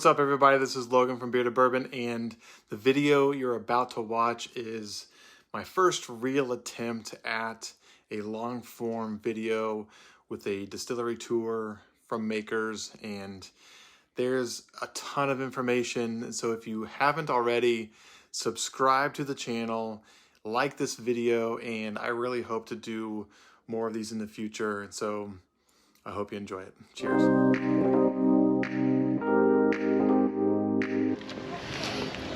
What's up, everybody? This is Logan from Bearded Bourbon, and the video you're about to watch is my first real attempt at a long form video with a distillery tour from makers, and there's a ton of information. So if you haven't already, subscribe to the channel, like this video, and I really hope to do more of these in the future. And so I hope you enjoy it. Cheers.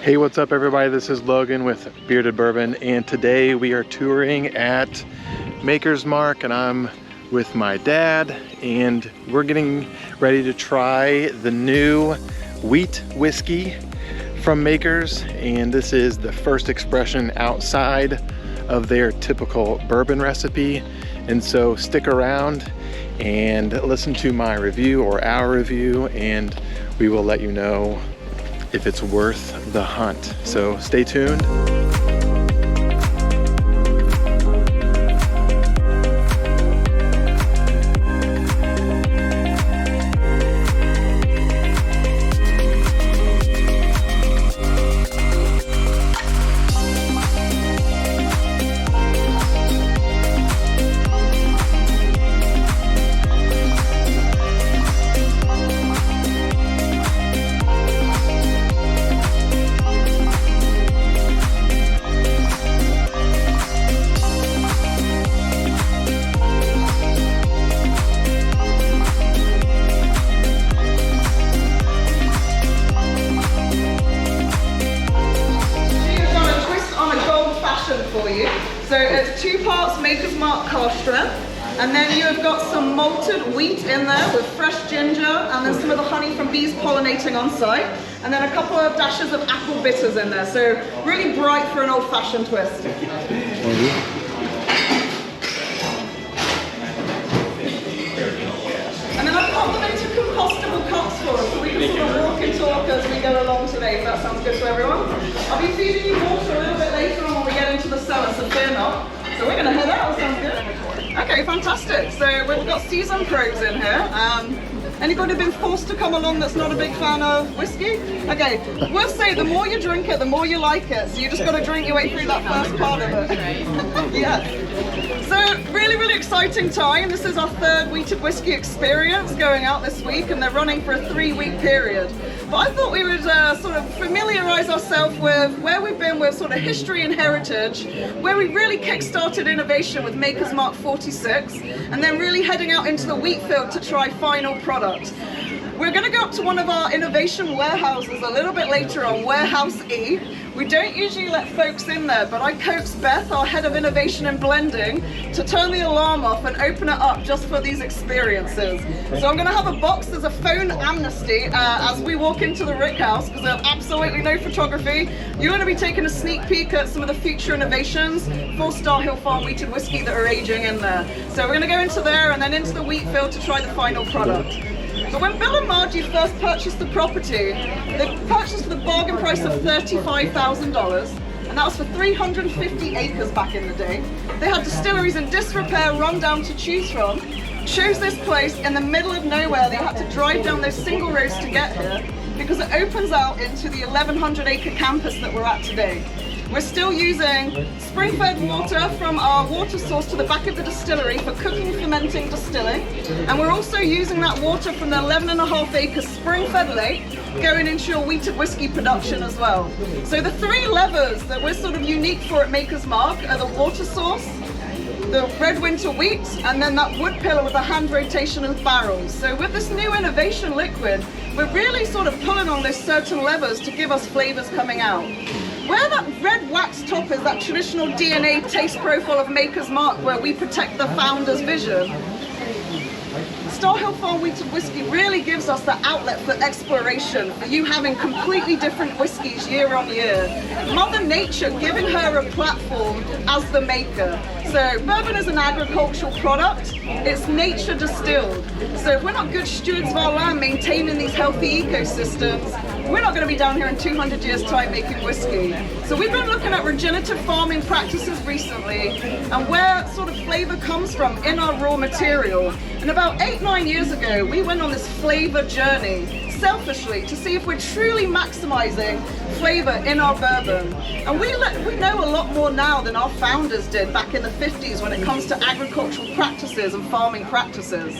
Hey, what's up, everybody? This is Logan with Bearded Bourbon, and today we are touring at Maker's Mark, and I'm with my dad, and we're getting ready to try the new wheat whiskey from Maker's, and this is the first expression outside of their typical bourbon recipe. And so stick around and listen to my review or our review, and we will let you know if it's worth the hunt. So stay tuned. For you. So it's 2 parts Maker's Mark cask strength, and then you have got some malted wheat in there with fresh ginger, and then some of the honey from bees pollinating on site, and then a couple of dashes of apple bitters in there. So really bright for an old-fashioned twist. And then I've got them into compostable cups for us, so we can sort of walk and talk as we go along today, if that sounds good to everyone. I'll be feeding you water a little bit later on when we get into the cellar, so fear not. So we're going to head out, sounds good. Okay, fantastic. So we've got seasoned pros in here. Anybody been forced to come along that's not a big fan of whiskey? Okay, we'll say the more you drink it, the more you like it. So you just got to drink your way through that first part of it. Yeah. So really exciting time. This is our 3rd wheated whiskey experience going out this week, and they're running for a 3-week period. But I thought we would sort of familiarize ourselves with where we've been with sort of history and heritage, where we really kick-started innovation with Maker's Mark 46, and then really heading out into the wheat field to try final product. We're going to go up to one of our innovation warehouses a little bit later on, Warehouse E. We don't usually let folks in there, but I coaxed Beth, our head of innovation and blending, to turn the alarm off and open it up just for these experiences. So I'm going to have a box. There's a phone amnesty as we walk into the Rick House, because there's absolutely no photography. You're going to be taking a sneak peek at some of the future innovations for Star Hill Farm wheated whiskey that are aging in there. So we're going to go into there and then into the wheat field to try the final product. But when Bill and Margie first purchased the property, they purchased for the bargain price of $35,000, and that was for 350 acres back in the day. They had distilleries in disrepair, run down to choose from. Chose this place in the middle of nowhere. They had to drive down those single roads to get here because it opens out into the 1,100-acre campus that we're at today. We're still using spring-fed water from our water source to the back of the distillery for cooking, fermenting, distilling. And we're also using that water from the 11.5-acre spring-fed lake going into your wheated whiskey production as well. So the 3 levers that we're sort of unique for at Maker's Mark are the water source, the red winter wheat, and then that wood pillar with the hand rotation of barrels. So with this new innovation liquid, we're really sort of pulling on those certain levers to give us flavors coming out. Where that red wax top is that traditional DNA taste profile of Maker's Mark, where we protect the founder's vision, Star Hill Farm wheated whiskey really gives us the outlet for exploration, for you having completely different whiskies year on year. Mother Nature giving her a platform as the maker. So bourbon is an agricultural product, it's nature distilled. So if we're not good stewards of our land, maintaining these healthy ecosystems, we're not going to be down here in 200 years time making whiskey. So we've been looking at regenerative farming practices recently and where sort of flavor comes from in our raw material. And about 8-9 years ago, we went on this flavor journey, selfishly to see if we're truly maximizing flavor in our bourbon. And we know a lot more now than our founders did back in the 50s when it comes to agricultural practices and farming practices.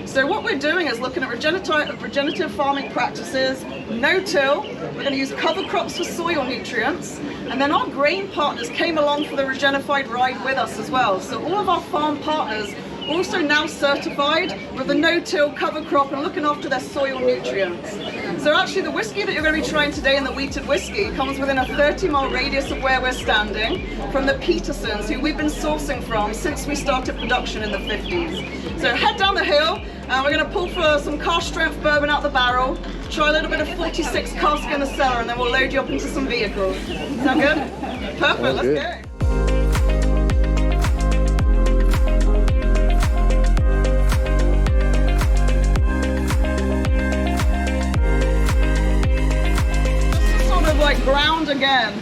So what we're doing is looking at regenerative farming practices, no-till. We're going to use cover crops for soil nutrients, and then our grain partners came along for the Regenified ride with us as well. So all of our farm partners also now certified with the no-till cover crop and looking after their soil nutrients. So actually the whiskey that you're going to be trying today in the wheated whiskey comes within a 30-mile radius of where we're standing from the Petersons, who we've been sourcing from since we started production in the 50s. So head down the hill, and we're going to pull for some cask strength bourbon out the barrel, try a little bit of 46 cask in the cellar, and then we'll load you up into some vehicles. Sound good? Perfect, let's go. Ground again.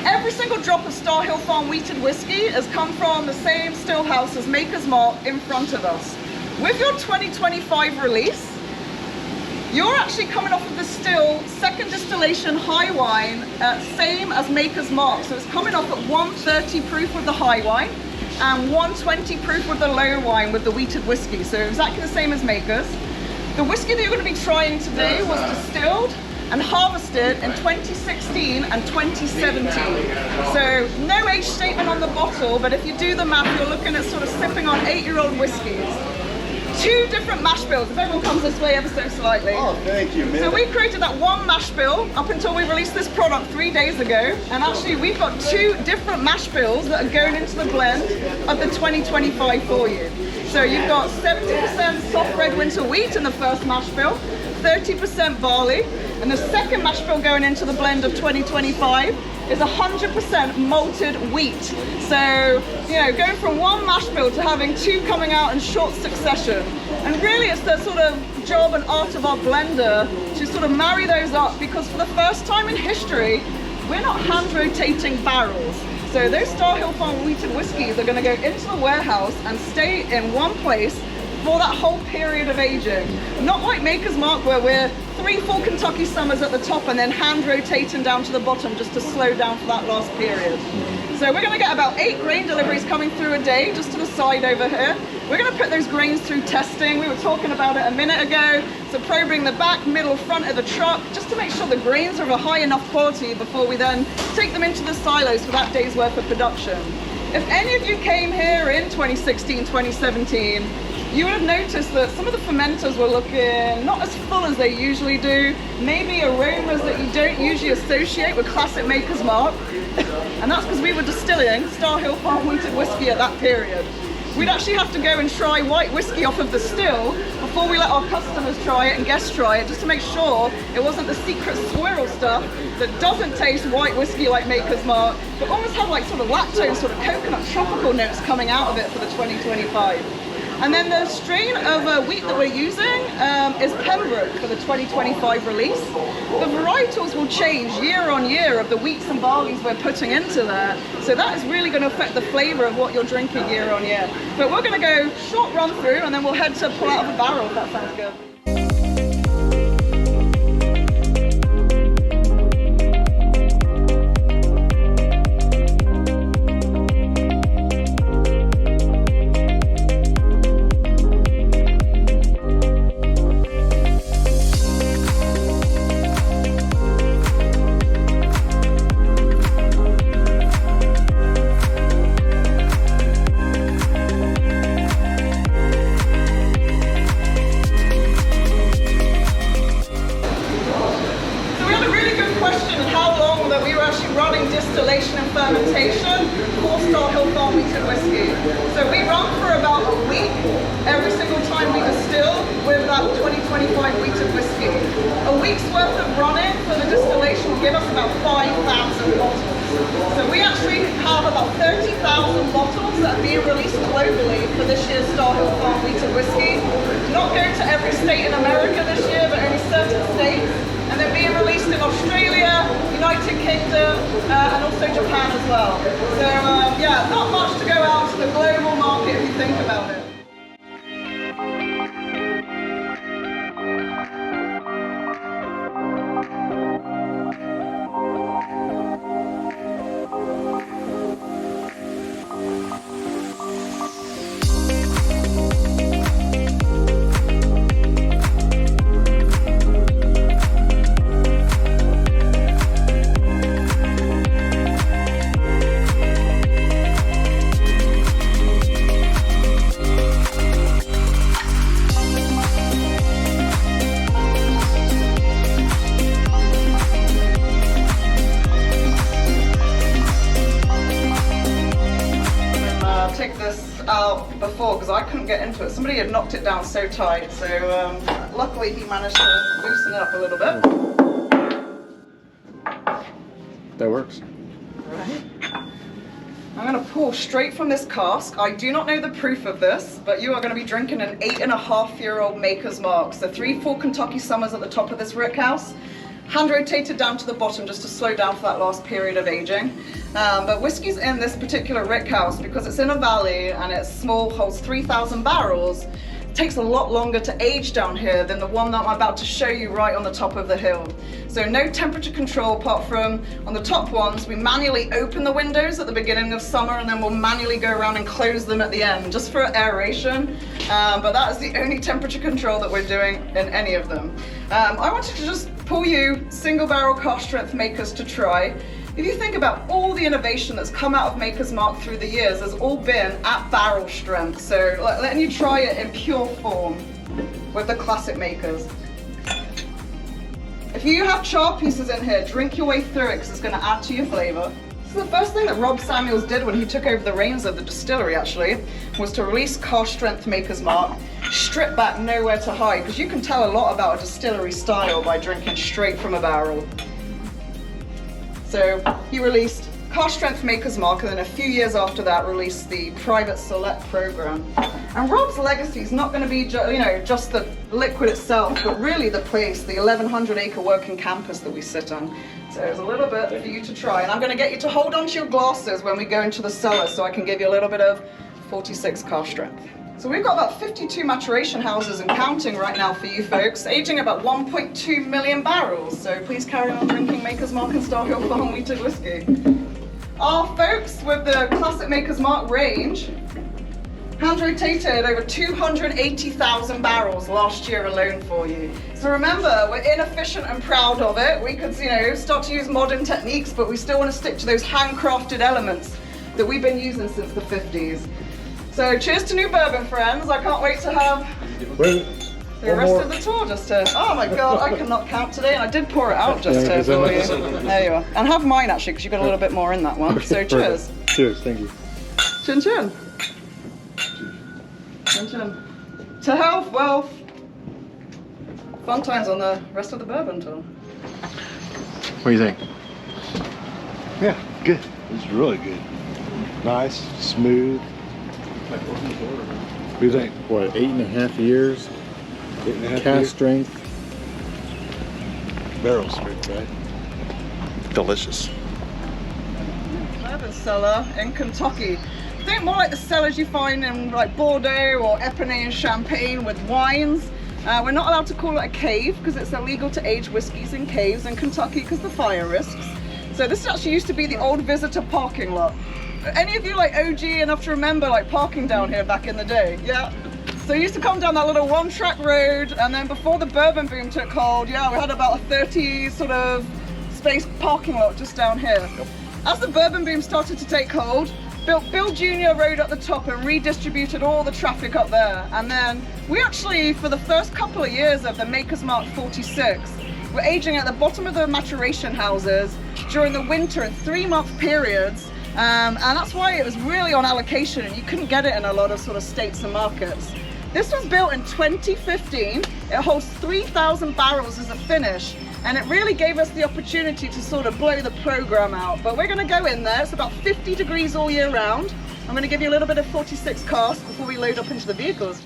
Every single drop of Star Hill Farm wheated whiskey has come from the same still house as Maker's Mark in front of us. With your 2025 release, you're actually coming off of the still second distillation high wine, same as Maker's Mark. So it's coming off at 130 proof with the high wine and 120 proof with the low wine with the wheated whiskey. So exactly the same as Maker's. The whiskey that you're going to be trying today was distilled and harvested in 2016 and 2017. So no age statement on the bottle, but if you do the math, you're looking at sort of sipping on 8-year-old whiskeys. 2 different mash bills, if everyone comes this way ever so slightly. Oh, thank you, man. So we created that one mash bill up until we released this product 3 days ago, and actually we've got 2 different mash bills that are going into the blend of the 2025 for you. So you've got 70% soft red winter wheat in the first mash bill, 30% barley, and the second mash bill going into the blend of 2025 is 100% malted wheat. So, you know, going from one mash bill to having 2 coming out in short succession. And really it's the sort of job and art of our blender to sort of marry those up, because for the first time in history, we're not hand rotating barrels. So those Star Hill Farm wheated whiskies are going to go into the warehouse and stay in one place for that whole period of aging. Not like Maker's Mark, where we're 3 full Kentucky summers at the top and then hand rotating down to the bottom just to slow down for that last period. So we're going to get about 8 grain deliveries coming through a day, just to the side over here. We're going to put those grains through testing. We were talking about it a minute ago. So probing the back, middle, front of the truck, just to make sure the grains are of a high enough quality before we then take them into the silos for that day's worth of production. If any of you came here in 2016, 2017, you would have noticed that some of the fermenters were looking not as full as they usually do, maybe aromas that you don't usually associate with classic Maker's Mark, and that's because we were distilling Star Hill Farm wheated whiskey at that period. We'd actually have to go and try white whiskey off of the still before we let our customers try it and guests try it, just to make sure it wasn't the secret swirl stuff that doesn't taste white whiskey like Maker's Mark, but almost had like sort of lactose, sort of coconut tropical notes coming out of it for the 2025. And then the strain of wheat that we're using is Pembroke for the 2025 release. The varietals will change year on year of the wheats and barleys we're putting into there. So that is really going to affect the flavour of what you're drinking year on year. But we're going to go short run through and then we'll head to pull out of a barrel, if that sounds good. Distillation and fermentation for Star Hill Farm wheated whiskey. So we run for about a week every single time we distill with that 2025 wheated whiskey. A week's worth of running for the distillation will give us about 5,000 bottles. So we actually have about 30,000 bottles that are being released globally for this year's Star Hill Farm wheated whiskey. Not going to every state in America this year, but only certain states. And they're being released in Australia, United Kingdom, and also Japan as well. So yeah, not much to go out to the global market if you think about it. before because I couldn't get into it. Somebody had knocked it down so tight, so luckily he managed to loosen it up a little bit. That works. Right. I'm going to pour straight from this cask. I do not know the proof of this, but you are going to be drinking an 8.5-year-old Maker's Mark. So 3 full Kentucky summers at the top of this rickhouse, hand rotated down to the bottom just to slow down for that last period of aging. But whiskey's in this particular rickhouse because it's in a valley and it's small, holds 3,000 barrels. Takes a lot longer to age down here than the one that I'm about to show you right on the top of the hill. So no temperature control apart from on the top ones, we manually open the windows at the beginning of summer and then we'll manually go around and close them at the end just for aeration. But that is the only temperature control that we're doing in any of them. I wanted to just pull you single barrel cask strength makers to try. If you think about all the innovation that's come out of Maker's Mark through the years, has all been at barrel strength. So letting you try it in pure form with the classic makers. If you have char pieces in here, drink your way through it because it's going to add to your flavor. So the first thing that Rob Samuels did when he took over the reins of the distillery actually was to release cask strength Maker's Mark, strip back, nowhere to hide, because you can tell a lot about a distillery style by drinking straight from a barrel. So he released cask strength Maker's Mark, and then a few years after that released the private select program. And Rob's legacy is not going to be just the liquid itself, but really the place, the 1,100 acre working campus that we sit on. So there's a little bit for you to try, and I'm going to get you to hold on to your glasses when we go into the cellar so I can give you a little bit of 46 cask strength. So we've got about 52 maturation houses and counting right now for you folks, aging about 1.2 million barrels. So please carry on drinking Maker's Mark and Star Hill Farm Wheated whiskey. Our folks with the classic Maker's Mark range hand rotated over 280,000 barrels last year alone for you. So remember, we're inefficient and proud of it. We could, start to use modern techniques, but we still want to stick to those handcrafted elements that we've been using since the 50s. So cheers to new bourbon, friends. I can't wait to have the rest of the tour just to, oh my God, I cannot count today. And I did pour it out just for you. There you are. And have mine actually, because you've got a little bit more in that one. So cheers. Cheers, thank you. Chin chin. Chin chin. To health, wealth. Fun times on the rest of the bourbon tour. What do you think? Yeah, good. It's really good. Nice, smooth. What do you think? What, 8.5 years? 8.5 Cask years? strength. Barrel strength, right? Delicious. Bourbon cellar in Kentucky. Think more like the cellars you find in like Bordeaux or Epernay and Champagne with wines. We're not allowed to call it a cave because it's illegal to age whiskies in caves in Kentucky because of the fire risks. So this actually used to be the old visitor parking lot. Any of you like OG enough to remember like parking down here back in the day? Yeah. So you used to come down that little one-track road, and then before the bourbon boom took hold, yeah, we had about a 30 sort of space parking lot just down here. Yep. As the bourbon boom started to take hold, built Bill Jr. Road at the top and redistributed all the traffic up there. And then we actually, for the first couple of years of the Maker's Mark 46, were aging at the bottom of the maturation houses during the winter in 3-month periods. And that's why it was really on allocation and you couldn't get it in a lot of sort of states and markets. This was built in 2015. It holds 3,000 barrels as a finish, and it really gave us the opportunity to sort of blow the program out. But we're going to go in there. It's about 50 degrees all year round. I'm going to give you a little bit of 46 cask before we load up into the vehicles.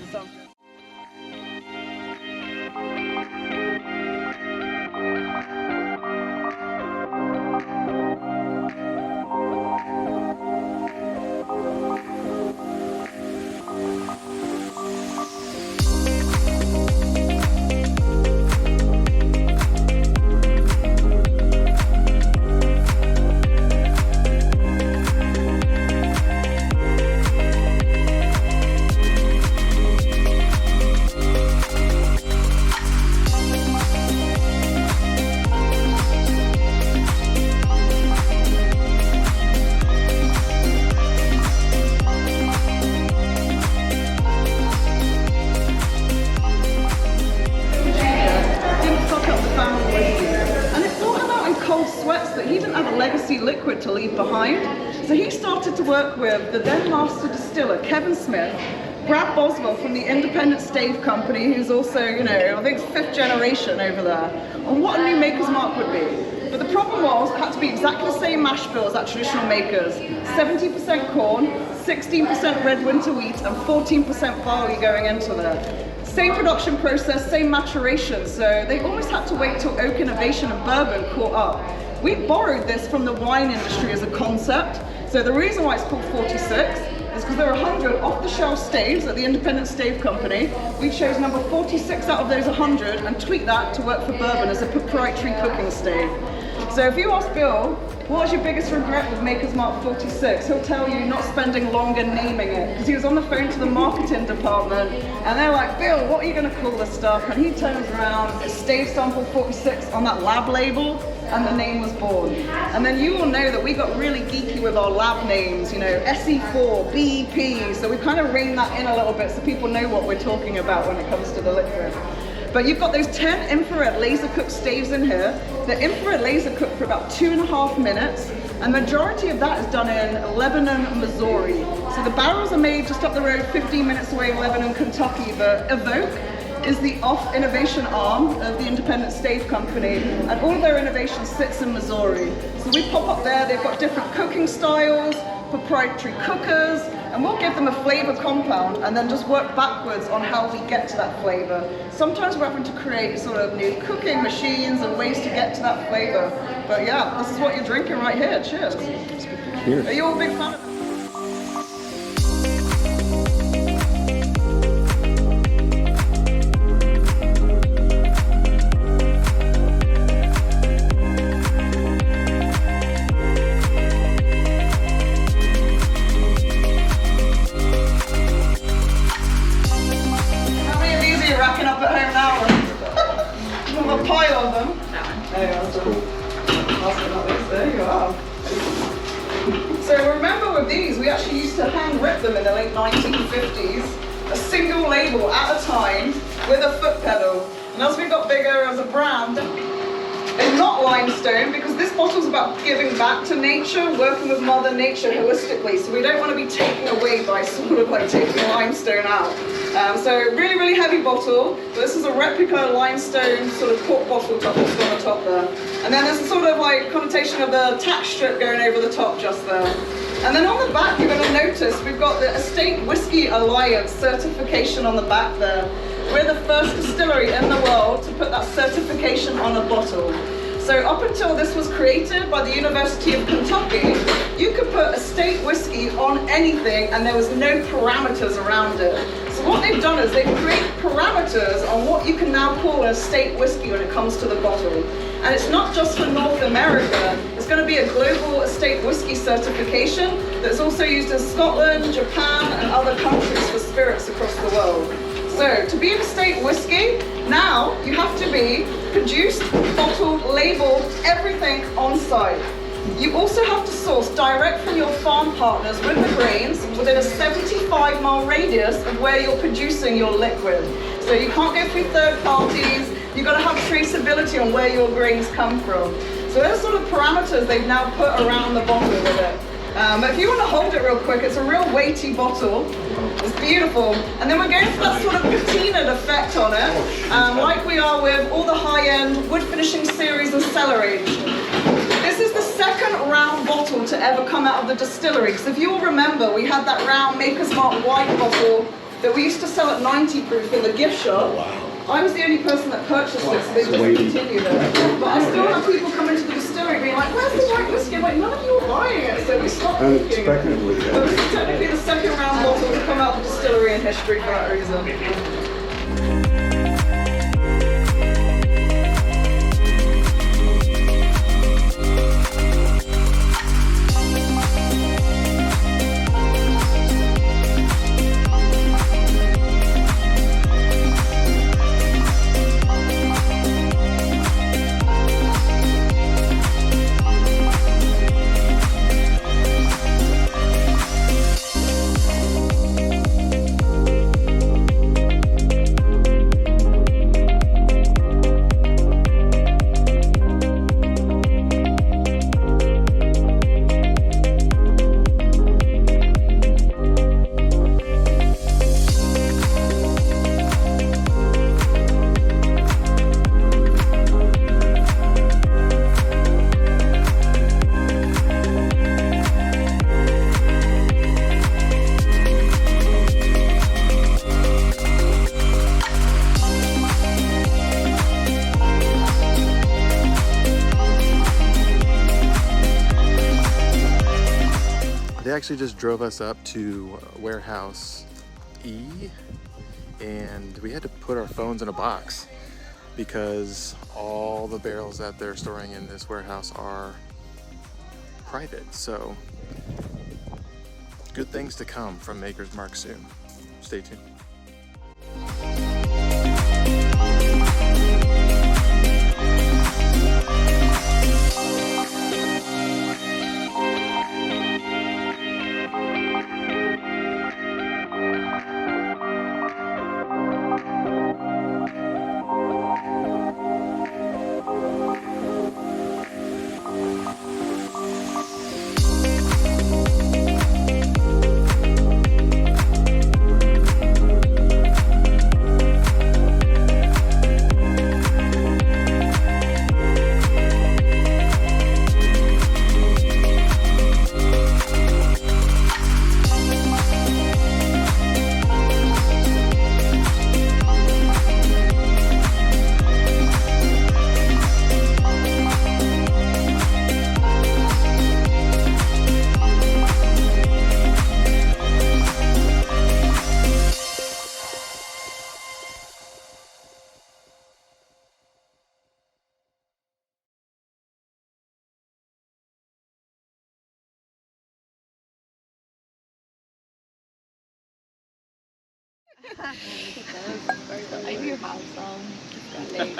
liquid to leave behind. So he started to work with the then master distiller, Kevin Smith, Brad Boswell from the Independent Stave Company, who's also, you know, I think 5th generation over there, on what a new Maker's Mark would be. But the problem was, it had to be exactly the same mash bill as that traditional Makers. 70% corn, 16% red winter wheat, and 14% barley going into there. Same production process, same maturation, so they almost had to wait till oak innovation and bourbon caught up. We borrowed this from the wine industry as a concept, so the reason why it's called 46 is because there are 100 off-the-shelf staves at the Independent Stave Company. We chose number 46 out of those 100 and tweaked that to work for bourbon as a proprietary cooking stave. So if you ask Bill, what was your biggest regret with Maker's Mark 46? He'll tell you not spending longer naming it, because he was on the phone to the marketing department and they're like, Bill, what are you going to call this stuff? And he turns around, it's Stave Sample 46 on that lab label, and the name was born. And then you will know that we got really geeky with our lab names, you know, SE4, BEP, so we kind of reined that in a little bit so people know what we're talking about when it comes to the liquid. But you've got those 10 infrared laser cooked staves in here. The infrared laser cooked for about 2.5 minutes, and majority of that is done in Lebanon, Missouri. So the barrels are made just up the road, 15 minutes away, Lebanon, Kentucky. But Evoke is the off innovation arm of the Independent Stave Company, and all of their innovation sits in Missouri. So we pop up there, they've got different cooking styles, proprietary cookers, and we'll give them a flavor compound and then just work backwards on how we get to that flavor. Sometimes we're having to create sort of new cooking machines and ways to get to that flavor. But yeah, this is what you're drinking right here. Cheers. Cheers. Are you all a big fan of it? So remember with these, we actually used to hand rip them in the late 1950s, a single label at a time with a foot pedal. And as we got bigger as a brand, it's not limestone, because this bottle's about giving back to nature, working with Mother Nature holistically. So we don't want to be taken away by sort of like taking limestone out. So really, really heavy bottle. This is a replica limestone sort of cork bottle top that's on the top there. And then there's a sort of like connotation of the tack strip going over the top just there. And then on the back, you're going to notice we've got the Estate Whisky Alliance certification on the back there. We're the first distillery in the world to put that certification on a bottle. So up until this was created by the University of Kentucky, you could put estate whiskey on anything and there was no parameters around it. So what they've done is they've created parameters on what you can now call an estate whiskey when it comes to the bottle. And it's not just for North America, it's going to be a global estate whiskey certification that's also used in Scotland, Japan, and other countries for spirits across the world. So to be an estate whiskey, now you have to be produced, bottled, labeled, everything on site. You also have to source direct from your farm partners with the grains within a 75-mile radius of where you're producing your liquid. So you can't go through third parties, you've got to have traceability on where your grains come from. So those sort of parameters they've now put around the bottle with it. But if you want to hold it real quick, it's a real weighty bottle. It's beautiful. And then we're going for that sort of patinaed effect on it, like we are with all the high-end wood finishing series and cellar aged. This is the second round bottle to ever come out of the distillery. Because if you all remember, we had that round Maker's Mark white bottle that we used to sell at 90 proof in the gift shop. Wow. I was the only person that purchased it, so they just continued it. But I still have people coming to the distillery being like, where's the white whiskey? I'm like, none of you are buying it, so we stopped making it. But this is technically the second round bottle to come out of the distillery in history for that reason. actually just drove us up to Warehouse E, and we had to put our phones in a box because all the barrels that they're storing in this warehouse are private. So good things to come from Maker's Mark soon. Stay tuned. I do have some. Thank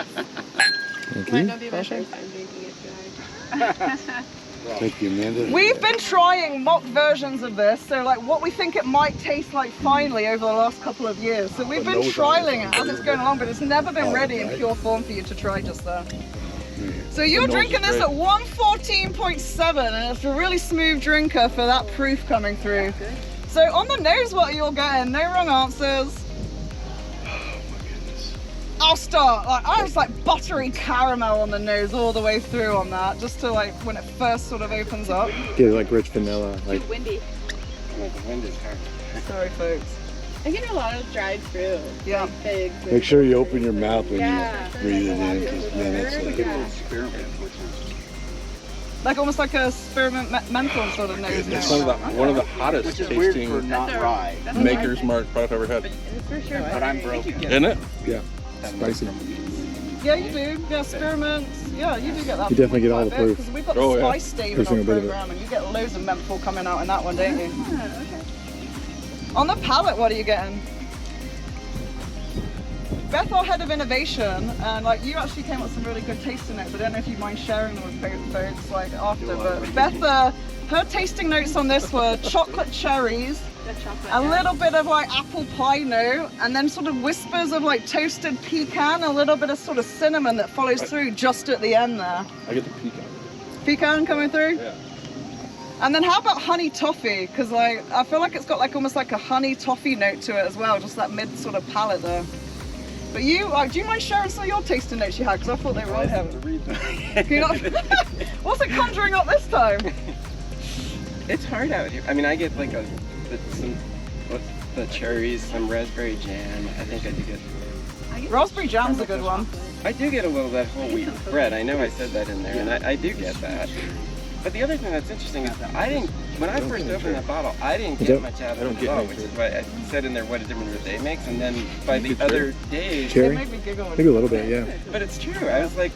Might you. not be my first time drinking it tonight. Thank you, Amanda. We've been trying mock versions of this, so like what we think it might taste like finally over the last couple of years. So we've been trialing it as it's going along, but it's never been ready in pure form for you to try just there. So you're drinking this at 114.7, and it's a really smooth drinker for that proof coming through. So on the nose, what you're getting, no wrong answers. I'll start. Like, I was like buttery caramel on the nose all the way through on that, just to like when it first sort of opens up. Get like rich vanilla, like Windy. The wind is hard. Sorry, folks. I get a lot of dried fruit. Yeah. Like figs. Make sure you open your mouth when Yeah. you breathe it in, because then it's Yeah. experiment. Like almost like a spearmint menthol sort of nose. It's note. one of the hottest tasting not rye, Maker's Mark product I've ever had. It's for sure. but I'm broken. Isn't it? Yeah, spicy. Yeah, you do. Yeah, spearmint. Yeah, you do get that. You definitely get all the proof. Because we've got Oh, the yeah. spice stave Every in our single bit of it. program, and you get loads of menthol coming out in that one, don't you? On the palate, what are you getting? Beth, our head of innovation, and like you actually came up with some really good tasting notes. I don't know if you mind sharing them with folks like after, but Beth, her tasting notes on this were chocolate cherries, a little bit of like apple pie note, and then sort of whispers of like toasted pecan, a little bit of sort of cinnamon that follows through just at the end there. I get the pecan. Pecan coming through? Yeah. And then how about honey toffee? Because like I feel like it's got like almost like a honey toffee note to it as well, just that mid sort of palate there. But you, do you mind sharing some of your tasting notes you had? Because I thought they were all heavy. Can you not? What's it conjuring up this time? It's hard out here. I mean, I get like some the cherries, some raspberry jam. I think I do get. Raspberry jam's a good one. I do get a little of that whole wheat bread. I know I said that in there, and I do get that. But the other thing that's interesting is that I didn't, when I first opened that bottle, I didn't get much out of it at all, which is why I said in there what a difference a day makes. And then by the other days, It made me giggle. I think a little bit, yeah. but it's true. I was like,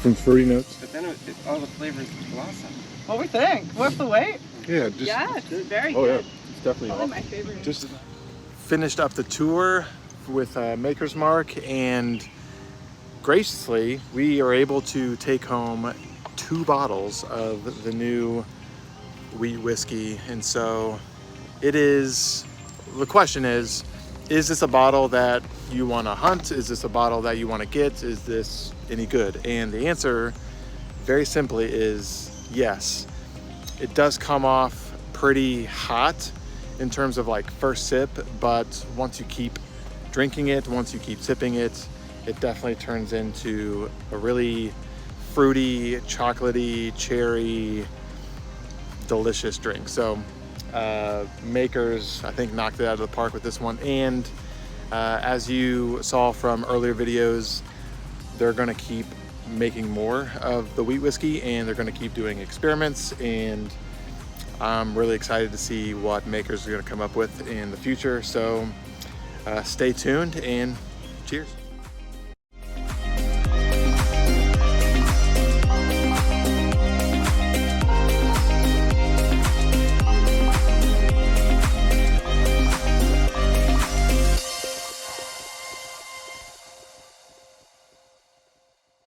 Some fruity notes. but then all the flavors blossom. What do we think? Worth the wait? Yeah, just Yeah, it's very Oh yeah, good. it's definitely Probably awesome. my favorite. just finished up the tour with Maker's Mark, and graciously we are able to take home 2 bottles of the new wheat whiskey. And so it is, the question is this a bottle that you want to hunt? Is this a bottle that you want to get? Is this any good? And the answer very simply is yes. It does come off pretty hot in terms of like first sip, but once you keep drinking it, once you keep sipping it, it definitely turns into a really fruity, chocolatey, cherry, delicious drink. So Makers, I think, knocked it out of the park with this one. And as you saw from earlier videos, they're gonna keep making more of the wheat whiskey, and they're gonna keep doing experiments. And I'm really excited to see what makers are going to come up with in the future. So stay tuned and cheers.